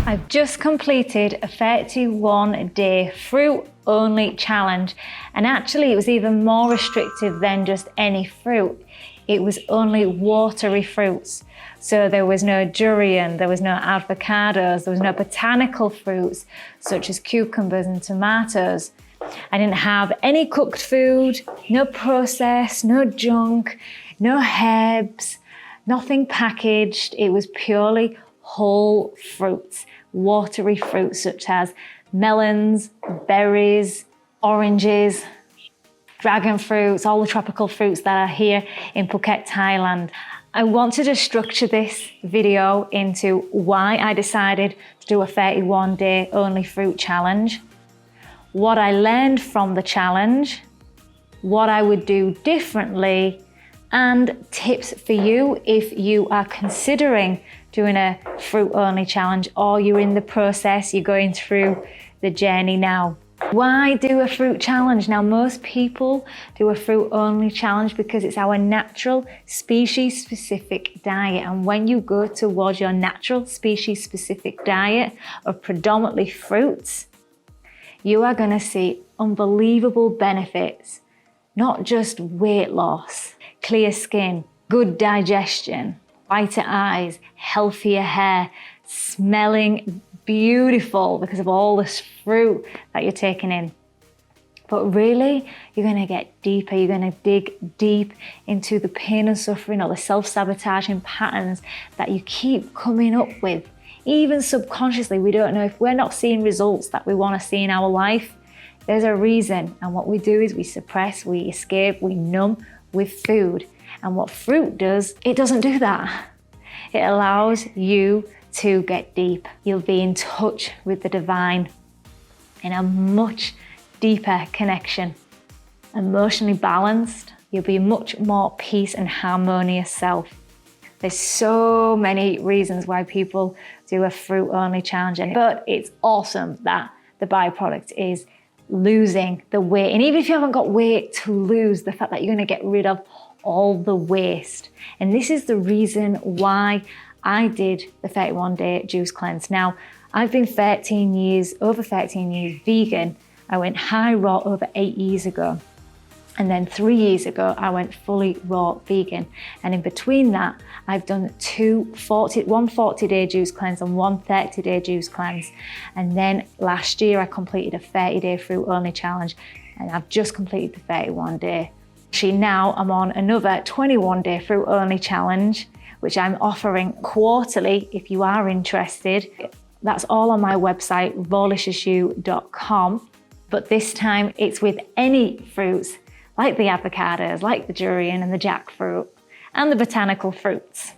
I've just completed a 31-day fruit-only challenge, and actually it was even more restrictive than just any fruit. It was only watery fruits. So there was no durian, there was no avocados, there was no botanical fruits such as cucumbers and tomatoes. I didn't have any cooked food, no processed, no junk, no herbs, nothing packaged. It was purely whole fruits, watery fruits such as melons, berries, oranges, dragon fruits, all the tropical fruits that are here in Phuket, Thailand. I wanted to structure this video into why I decided to do a 31-day only fruit challenge, what I learned from the challenge, what I would do differently, and tips for you if you are considering doing a fruit-only challenge or you're in the process, you're going through the journey now. Why do a fruit challenge? Now, most people do a fruit-only challenge because it's our natural species-specific diet. And when you go towards your natural species-specific diet of predominantly fruits, you are going to see unbelievable benefits, not just weight loss, clear skin, good digestion, whiter eyes, healthier hair, smelling beautiful because of all this fruit that you're taking in. But really, you're going to get deeper. You're going to dig deep into the pain and suffering or the self-sabotaging patterns that you keep coming up with. Even subconsciously, we don't know if we're not seeing results that we want to see in our life. There's a reason. And what we do is we suppress, we escape, we numb with food. And what fruit does, it doesn't do that. It allows you to get deep. You'll be in touch with the divine in a much deeper connection. Emotionally balanced, you'll be much more peace and harmonious self. There's so many reasons why people do a fruit-only challenge, but it's awesome that the byproduct is losing the weight. And even if you haven't got weight to lose, the fact that you're going to get rid of all the waste. And this is the reason why I did the 31-day juice cleanse. Now, I've been over 13 years vegan. I went high raw over 8 years ago. And then 3 years ago, I went fully raw vegan. And in between that, I've done one 40-day juice cleanse and one 30-day juice cleanse. And then last year, I completed a 30-day fruit-only challenge. And I've just completed the 31-day. Actually, now I'm on another 21-day fruit-only challenge, which I'm offering quarterly if you are interested. That's all on my website, rawliciousyou.com. But this time it's with any fruits, like the avocados, like the durian and the jackfruit, and the botanical fruits.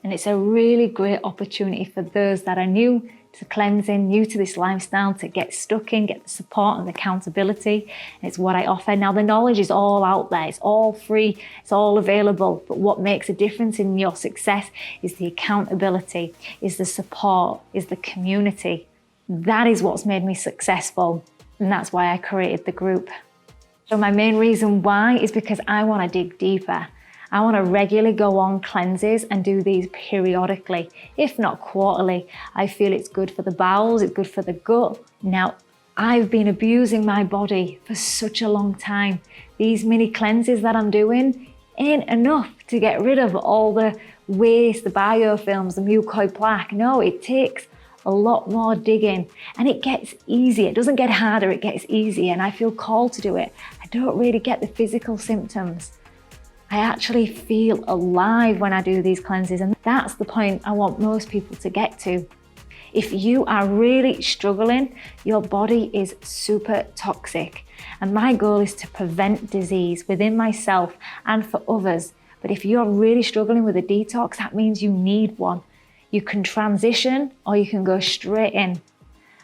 And it's a really great opportunity for those that are new to cleansing, new to this lifestyle, to get stuck in, get the support and the accountability. And it's what I offer. Now, the knowledge is all out there. It's all free. It's all available. But what makes a difference in your success is the accountability, is the support, is the community. That is what's made me successful. And that's why I created the group. So my main reason why is because I want to dig deeper. I want to regularly go on cleanses and do these periodically, if not quarterly. I feel it's good for the bowels, it's good for the gut. Now, I've been abusing my body for such a long time. These mini cleanses that I'm doing ain't enough to get rid of all the waste, the biofilms, the mucoid plaque. No, it takes a lot more digging, and it gets easier. It doesn't get harder, it gets easier, and I feel called to do it. I don't really get the physical symptoms. I actually feel alive when I do these cleanses, and that's the point I want most people to get to. If you are really struggling, your body is super toxic, and my goal is to prevent disease within myself and for others. But if you're really struggling with a detox, that means you need one. You can transition or you can go straight in.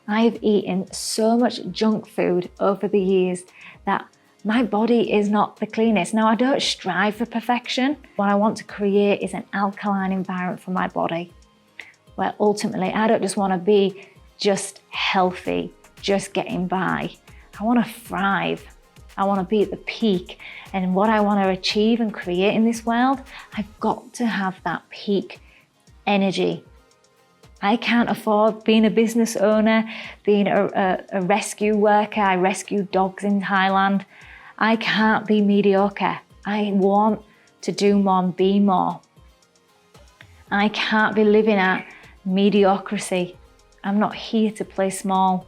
I've eaten so much junk food over the years that my body is not the cleanest. Now, I don't strive for perfection. What I want to create is an alkaline environment for my body, where ultimately I don't just want to be just healthy, just getting by. I want to thrive. I want to be at the peak. And what I want to achieve and create in this world, I've got to have that peak energy. I can't afford being a business owner, being a rescue worker. I rescue dogs in Thailand. I can't be mediocre. I want to do more and be more. I can't be living at mediocrity. I'm not here to play small.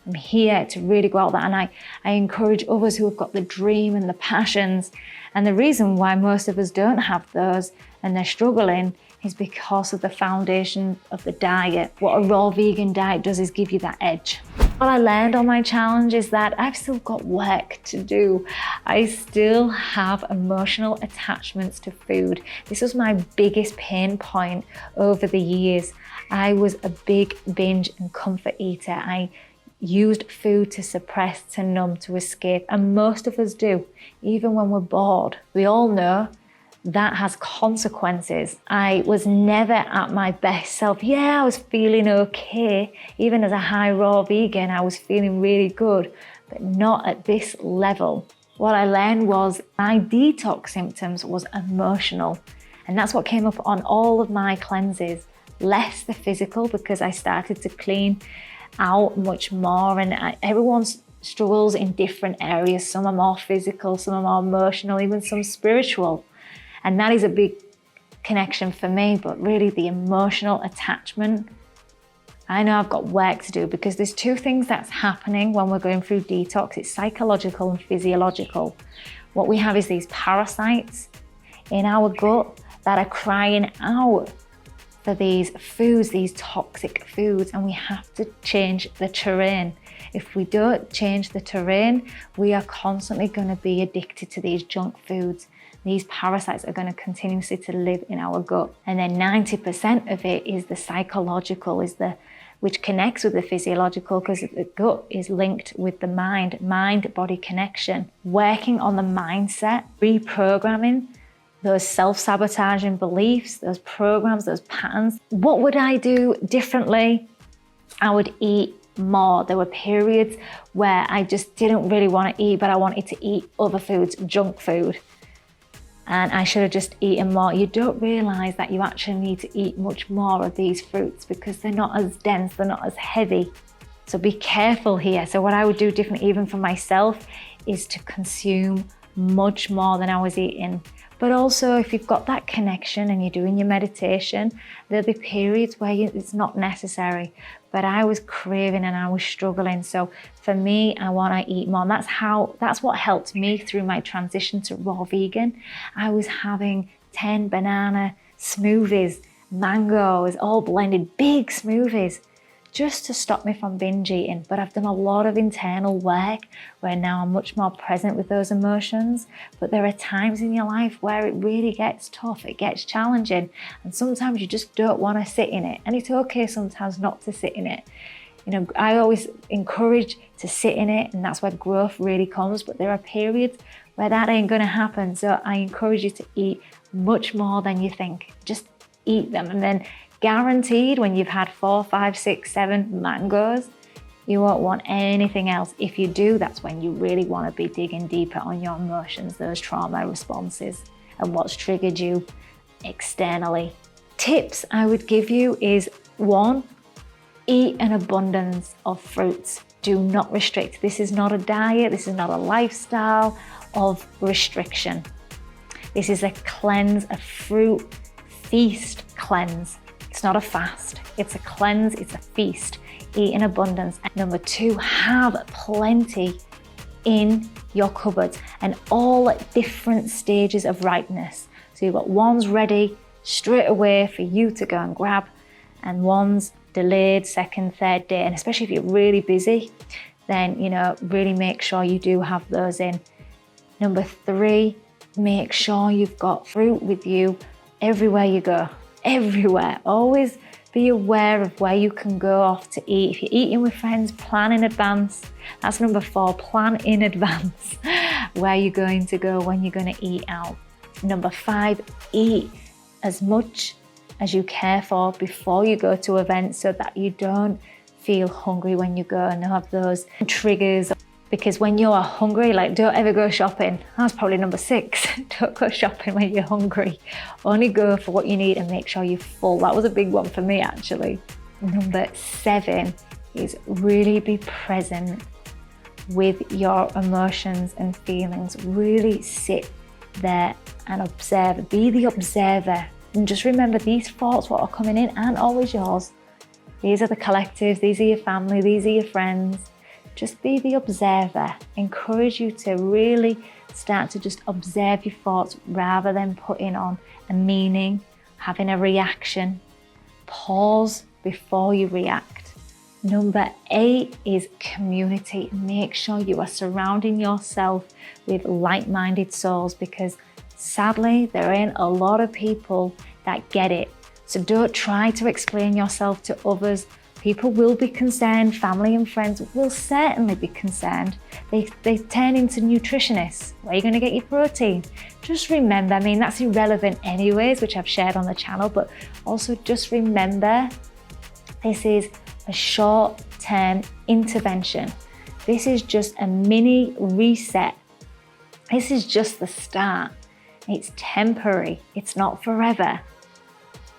I'm here to really go out there, and I encourage others who have got the dream and the passions. And the reason why most of us don't have those and they're struggling is because of the foundation of the diet. What a raw vegan diet does is give you that edge. What I learned on my challenge is that I've still got work to do. I still have emotional attachments to food. This was my biggest pain point over the years. I was a big binge and comfort eater. I used food to suppress, to numb, to escape, and most of us do, even when we're bored. We all know that has consequences. I was never at my best self. Yeah, I was feeling okay. Even as a high raw vegan, I was feeling really good, but not at this level. What I learned was my detox symptoms was emotional. And that's what came up on all of my cleanses. Less the physical, because I started to clean out much more, and everyone struggles in different areas. Some are more physical, some are more emotional, even some spiritual. And that is a big connection for me, but really the emotional attachment, I know I've got work to do, because there's two things that's happening when we're going through detox. It's psychological and physiological. What we have is these parasites in our gut that are crying out for these foods, these toxic foods, and we have to change the terrain. If we don't change the terrain, we are constantly going to be addicted to these junk foods. These parasites are going to continuously to live in our gut. And then 90% of it is the psychological, which connects with the physiological, because the gut is linked with the mind-body connection. Working on the mindset, reprogramming those self-sabotaging beliefs, those programs, those patterns. What would I do differently? I would eat more. There were periods where I just didn't really want to eat, but I wanted to eat other foods, junk food. And I should have just eaten more. You don't realize that you actually need to eat much more of these fruits because they're not as dense, they're not as heavy. So be careful here. So what I would do different, even for myself, is to consume much more than I was eating. But also, if you've got that connection and you're doing your meditation, there'll be periods where it's not necessary. But I was craving and I was struggling. So for me, I want to eat more. And that's what helped me through my transition to raw vegan. I was having 10 banana smoothies, mangoes, all blended, big smoothies, just to stop me from binge eating. But I've done a lot of internal work where now I'm much more present with those emotions. But there are times in your life where it really gets tough, it gets challenging, and sometimes you just don't want to sit in it. And it's okay sometimes not to sit in it. You know, I always encourage to sit in it, and that's where growth really comes. But there are periods where that ain't going to happen. So I encourage you to eat much more than you think. Just eat them, and then guaranteed when you've had 4, 5, 6, 7 mangoes, you won't want anything else. If you do, that's when you really want to be digging deeper on your emotions, those trauma responses, and what's triggered you externally. Tips I would give you is 1, eat an abundance of fruits. Do not restrict. This is not a diet. This is not a lifestyle of restriction. This is a cleanse, a fruit feast cleanse. It's not a fast, it's a cleanse, it's a feast. Eat in abundance. And number 2, have plenty in your cupboards, and all at different stages of ripeness. So you've got ones ready straight away for you to go and grab, and ones delayed, 2nd, 3rd day. And especially if you're really busy, then, you know, really make sure you do have those in. Number 3, make sure you've got fruit with you everywhere you go. Everywhere. Always be aware of where you can go off to eat. If you're eating with friends, plan in advance. That's number 4, plan in advance where you're going to go, when you're going to eat out. Number 5, eat as much as you care for before you go to events, so that you don't feel hungry when you go and have those triggers. Because when you're hungry, like, don't ever go shopping. That's probably number 6. Don't go shopping when you're hungry. Only go for what you need and make sure you're full. That was a big one for me, actually. Number 7 is really be present with your emotions and feelings. Really sit there and observe. Be the observer. And just remember, these thoughts, what are coming in, aren't always yours. These are the collectives, these are your family, these are your friends. Just be the observer. Encourage you to really start to just observe your thoughts rather than putting on a meaning, having a reaction. Pause before you react. Number 8 is community. Make sure you are surrounding yourself with like-minded souls, because sadly, there ain't a lot of people that get it. So don't try to explain yourself to others. People will be concerned, family and friends will certainly be concerned. They turn into nutritionists. Where are you going to get your protein? Just remember, I mean, that's irrelevant anyways, which I've shared on the channel, but also just remember, this is a short-term intervention. This is just a mini reset. This is just the start. It's temporary, it's not forever.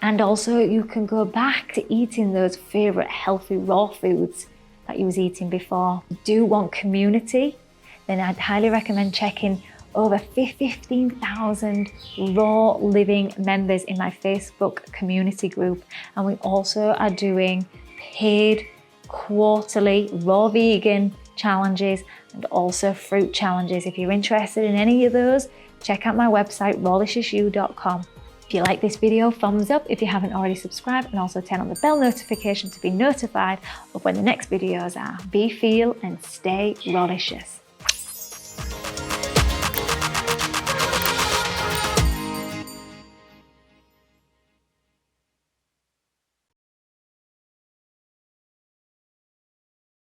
And also you can go back to eating those favorite healthy raw foods that you was eating before. If you do want community, then I'd highly recommend checking over 15,000 raw living members in my Facebook community group. And we also are doing paid quarterly raw vegan challenges and also fruit challenges. If you're interested in any of those, check out my website, rawliciousyou.com. If you like this video, thumbs up if you haven't already subscribed, and also turn on the bell notification to be notified of when the next videos are. Be, feel, and stay Rawlicious.